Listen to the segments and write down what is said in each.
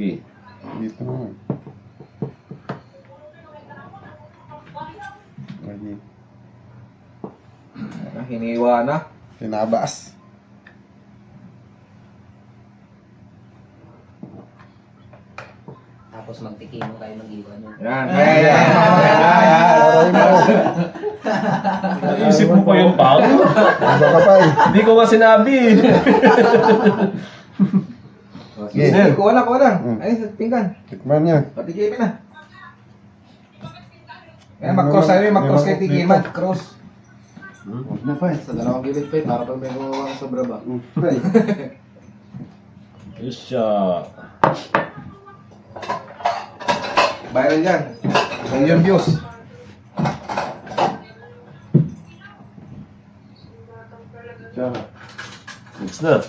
Sige. Dito naman. Lagi. Hiniwa na. Tinabas. Tapos magtikimo kayo mag-iwan nyo. Yan. Naisip mo pa yun, Pao? Ano ka pa eh? Hindi ko nga sinabi. Sige, kuha na, kuha na. Mm. Ay, sa pinggan. Tikman niya. Patikimin na. Yan, mag-cross tayo, mag-cross kay tikiman. Cross. Huwag na pa eh. Sa dalawang gilid pa para pag may kumawang sobra ba? Yes, siya. Viral yan. Million views. Tsaka. Next na.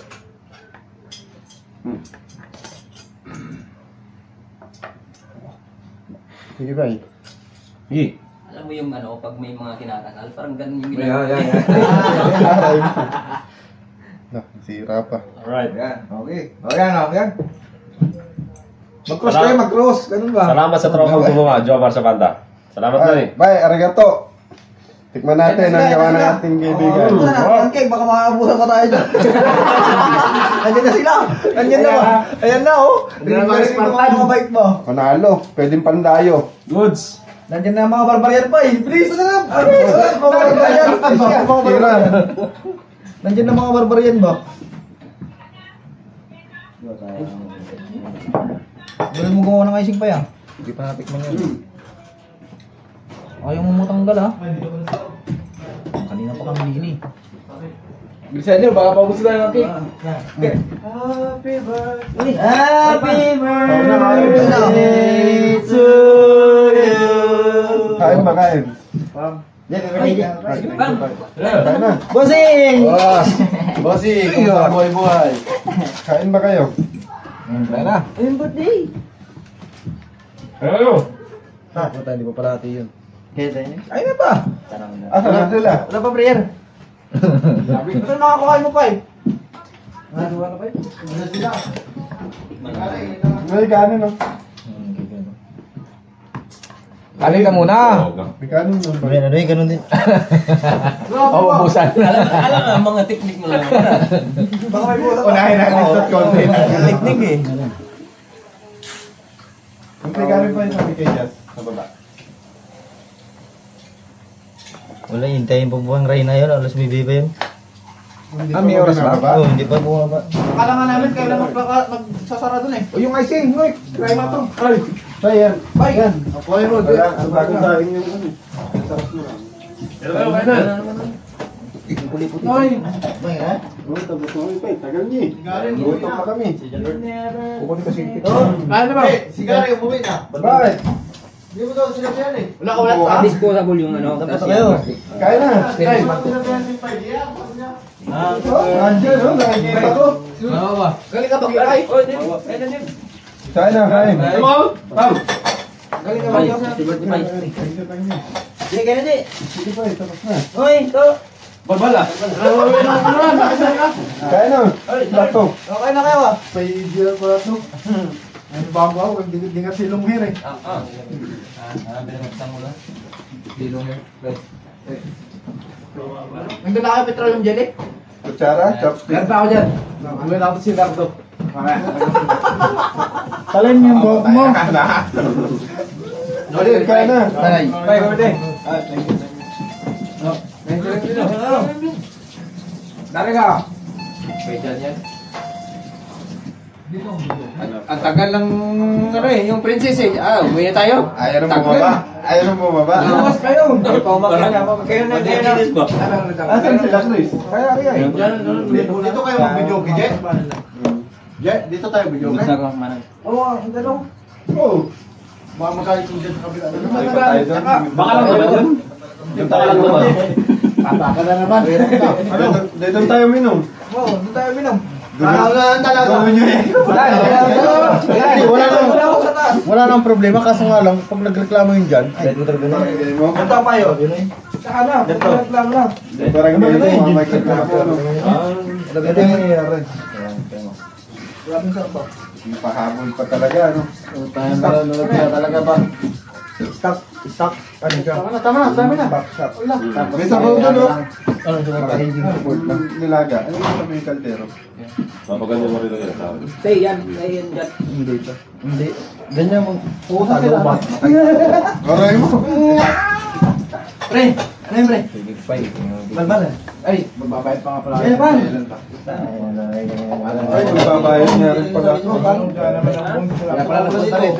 Sige ba eh? Sige. Alam mo yung ano, pag may mga kinakasal, parang ganun yung Yan, yan, yan. Sira pa. Alright. Yan, okay. O yan, o yan. Mag-cross Salamat. kayo, mag-cross. Ganun ba? Salamat sa tropang gumawa, Jomar Sabanda. Salamat na eh. Bye, arigato. Tikman natin ang gawa ng ating kaibigan. Pancake, baka makakabusan pa tayo dyan. Nandiyan na sila. Nandiyan na ba? Ayan na, oh. Nandiyan na mga Spartan. Mga bike mo. Panalo, pwedeng pandayo. Goods. Nandiyan na mga barbarian pa eh. Please, na nga. Mga barbarian. Tira. Nandiyan na mga barbarian ba? Galing mo gumawa ng icing pa yan. Hindi pa natikman yun. Ayaw mo matanggal ha. Kanina pa kami dini. Bilisan nyo, baka paubos sila ng cake. Happy birthday. Happy birthday to you. Kain ba kain? Kain na. Bossing! Bossy, kumusta buhay-buhay? Kain ba kayo? Kaya na. Ayun, birthday. Ano? Ha? Puta, hindi pa pala ate yun. Kaya tayo na. Ayun na pa. Tarang na. Asa na sila? Wala pa, prayer. Ito nakakakuha mo pa eh. Nagawa na pa eh. Wala sila. May kanin no? Kanin ka muna. May kanin no? Ano eh, ganun din. Paubusan. Alam ang mga teknik mo lang. Baka may buta pa. Unahin natin sa konti. Teknik eh. May kanin pa yung sabi kay Jazz sa baba. Wala, hintayin pa buwang Reyna yun. Alas may biba yun. May oras ba? Oo, hindi pa bumaba. Akala nga namin kailan magsasara dun eh. O yung icing, Noy. Try mo to. Ay, Tay, yan. Bye. Yan. ako yun. Wala, ang bagong saing yung ano. Ang sarap mo lang. Hello, kain na. Puli-puti. Noy. Oo, tapos mo pa eh. Tagal niya eh. Gutom pa kami. Kukunin ko si Kaya na ba? Sigari, umuwi na. Bye! Hindi mo daw sinabi yan eh. Wala ka ulat pa? Disposable yung ano. Tapos kayo. Kain na! Nandiyan, no? Nakikita ko. Oo ba? Galing ka pag-iakay. Kain na, kain. Ano? Galing naman yun. Sige, kaya na di. Sige pa eh, tapos na. Hoy, to. Balbala. Kain na. Lato. Okay na kayo ah. May idea pa ito. Ano ba ako? Hindi nga silong here eh. Binabagtan mo lang. Nandun na kayo petroleum jelly? Kutsara, chopstick. Meron pa ako dyan. Uwi na ako si Nardo. Talin yung buhok mo. Ulit, kain na. Bye, birthday. Dari ka. Special yan. Ang tagal ng ano eh, yung princess eh. Umuwi na tayo. Ayaw na bumaba. Ayaw na bumaba. Lumas kayo. Hindi pa umakaya. Kayo na, kayo na. Asan sila, Chris? Kaya, kaya eh. Dito kayo mag-video, Jet? Jet, dito tayo video. Oo, ang dalaw. Oo. Baka magkait yung Jet sa kabila. Baka lang naman yun. Yung baka lang naman. Pataka na naman. Ano? Dito tayo minom. Oo, doon tayo minom. Talaga. Gawin nyo eh. Wala nang problema, kaso nga lang, pag nagreklamo yun dyan, ay, Ito pa yun. Saka na, lang lang. Parang dito, mga mic na po. Lagyan mo yung nangyayari. Maraming sarap ba? Yung pahabol pa talaga, ano? Tayo nalulog na talaga ba? Stock. Ano siya? Tama na, dami na. Backshot. May sabaw doon, no? Ano siya? Magiging support lang. Nilaga. Ano yung sabi yung kaldero? Papaganyan mo rin lang yan. sabi. Stay yan dyan. Hindi ito. Hindi. Ganyan mo. Puta, luma. Aray mo. Pre, ano yun pre? Sige pa eh. Balbal Ay, magbabayad pa nga pala. Ay, magbabayad niya rin pala. Kaya pala napunta rin.